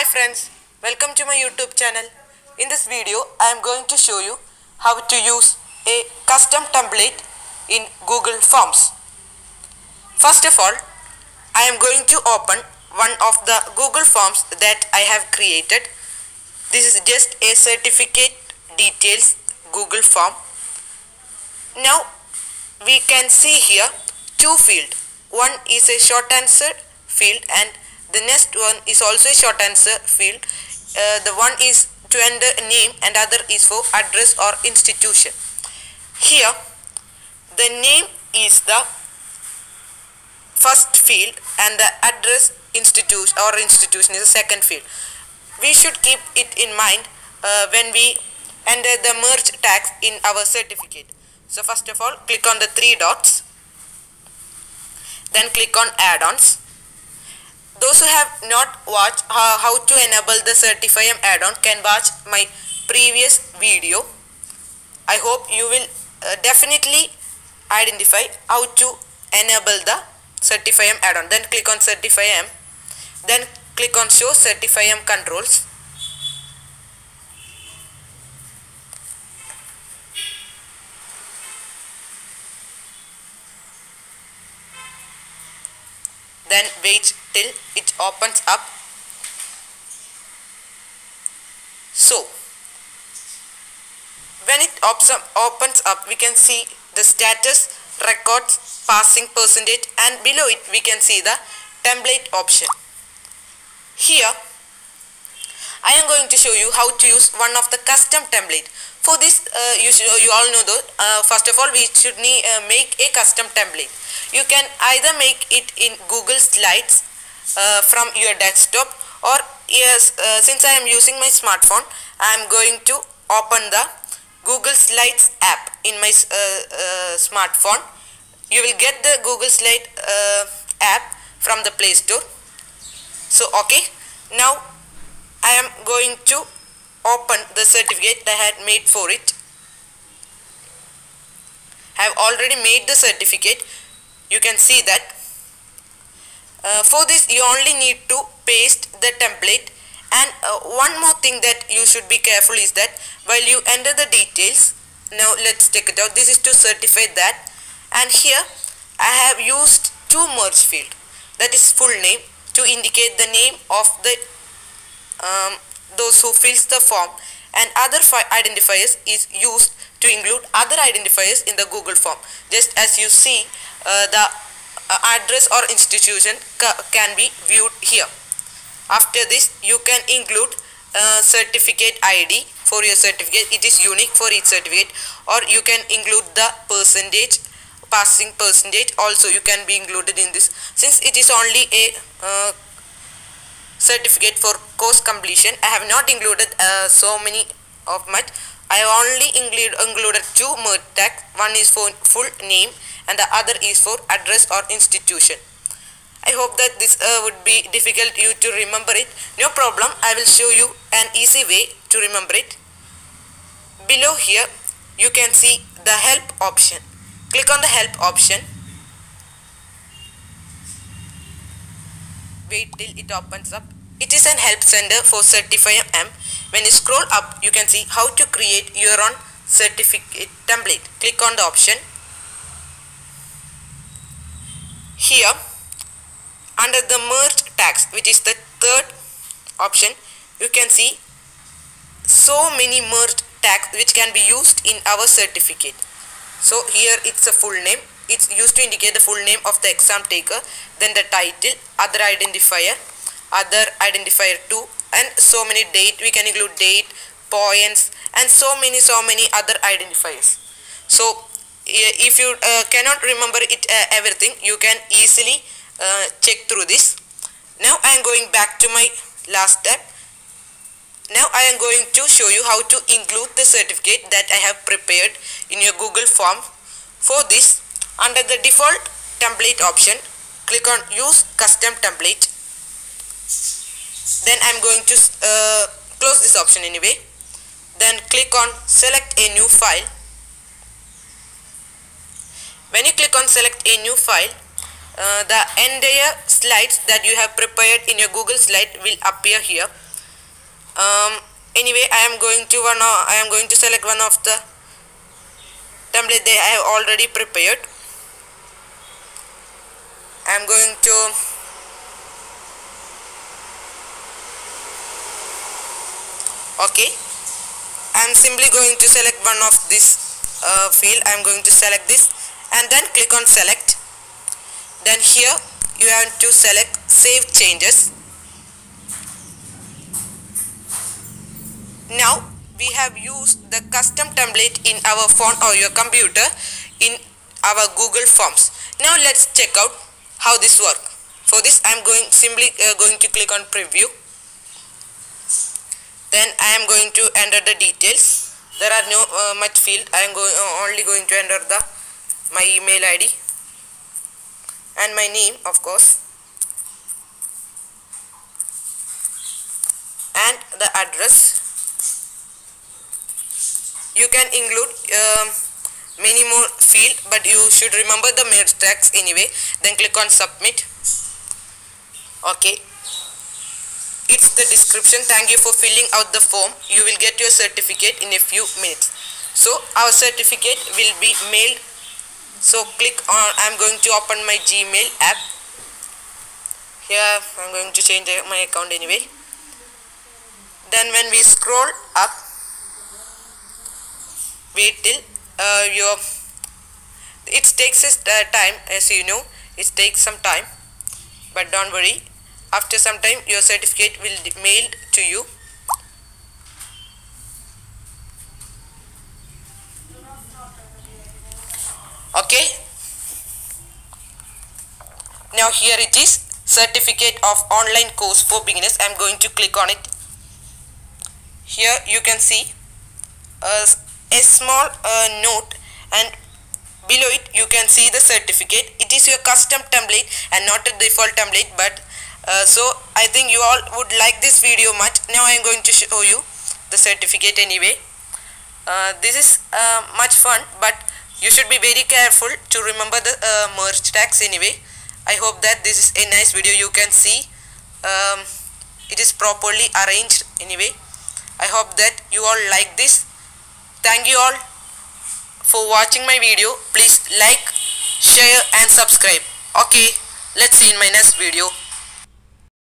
friends, welcome to my YouTube channel. In this video, I am going to show you how to use a custom template in Google Forms. First of all, I am going to open one of the Google Forms that I have created. This is just a certificate details Google form. Now we can see here two fields. One is a short answer field and the next one is also a short answer field. The one is to enter a name and other is for address or institution. Here the name is the first field and the address institution is the second field. We should keep it in mind when we enter the merge tags in our certificate. So first of all, click on the three dots, then click on add-ons. Those who have not watched how to enable the Certify-M add-on can watch my previous video. I hope you will definitely identify how to enable the Certify-M add-on. Then click on Certify-M. Then click on Show Certify-M Controls. Then wait till it opens up. So when it opens up, we can see the status, records, passing percentage, and below it we can see the template option. Here I am going to show you how to use one of the custom template. For this you all know that first of all we should make a custom template. You can either make it in Google Slides from your desktop, or yes, since I am using my smartphone, I am going to open the Google Slides app in my smartphone. You will get the Google Slide app from the Play Store. So okay, now I am going to open the certificate I had made for it. I have already made the certificate. You can see that. For this you only need to paste the template, and one more thing that you should be careful is that while you enter the details, now let's take it out. This is to certify that, and here I have used two merge field, that is full name, to indicate the name of the those who fills the form, and other identifiers is used to include other identifiers in the Google form. Just as you see, the address or institution can be viewed here. After this you can include certificate ID for your certificate. It is unique for each certificate. Or you can include the percentage, passing percentage also you can be included in this. Since it is only a certificate for course completion, I have not included so many of much. I have only included two merge tags. One is for full name and the other is for address or institution. I hope that this would be difficult you to remember it. No problem, I will show you an easy way to remember it. Below here you can see the help option. Click on the help option. Wait till it opens up. It is an help center for Certify-M. When you scroll up, you can see how to create your own certificate template. Click on the option. Here, under the merge tags, which is the third option, you can see so many merged tags which can be used in our certificate. So here it's a full name. It's used to indicate the full name of the exam taker, then the title, other identifier 2, and so many date. We can include date, points, and so many other identifiers. So if you cannot remember it everything, you can easily check through this. Now I am going back to my last step. Now I am going to show you how to include the certificate that I have prepared in your Google form. For this, under the default template option, click on use custom template. Then I am going to close this option anyway. Then click on select a new file. When you click on select a new file, the entire slides that you have prepared in your Google slide will appear here. Anyway, I am going to select one of the template that I have already prepared. I am going to okay. I am simply going to select one of this field. I am going to select this and then click on select. Then here you have to select save changes. Now we have used the custom template in our phone or your computer in our Google Forms. Now let's check out how this works. For this I am simply going to click on preview. Then I am going to enter the details. There are no much field. I am only going to enter my email ID and my name, of course, and the address. You can include many more field, but you should remember the merge tags anyway. Then click on submit. Okay. It's the description. Thank you for filling out the form. You will get your certificate in a few minutes. So our certificate will be mailed. So click on, I'm going to open my Gmail app. Here I'm going to change my account anyway. Then when we scroll up, wait till it takes us time, as you know, it takes some time, but don't worry. After some time your certificate will be mailed to you. Okay. Now here it is, certificate of online course for beginners. I am going to click on it. Here you can see a small note, and below it you can see the certificate. It is your custom template and not a default template, but so I think you all would like this video much. Now I am going to show you the certificate anyway. This is much fun, but you should be very careful to remember the merge tags anyway. I hope that this is a nice video. You can see it is properly arranged anyway. I hope that you all like this. Thank you all for watching my video. Please like, share and subscribe. Okay, let's see in my next video.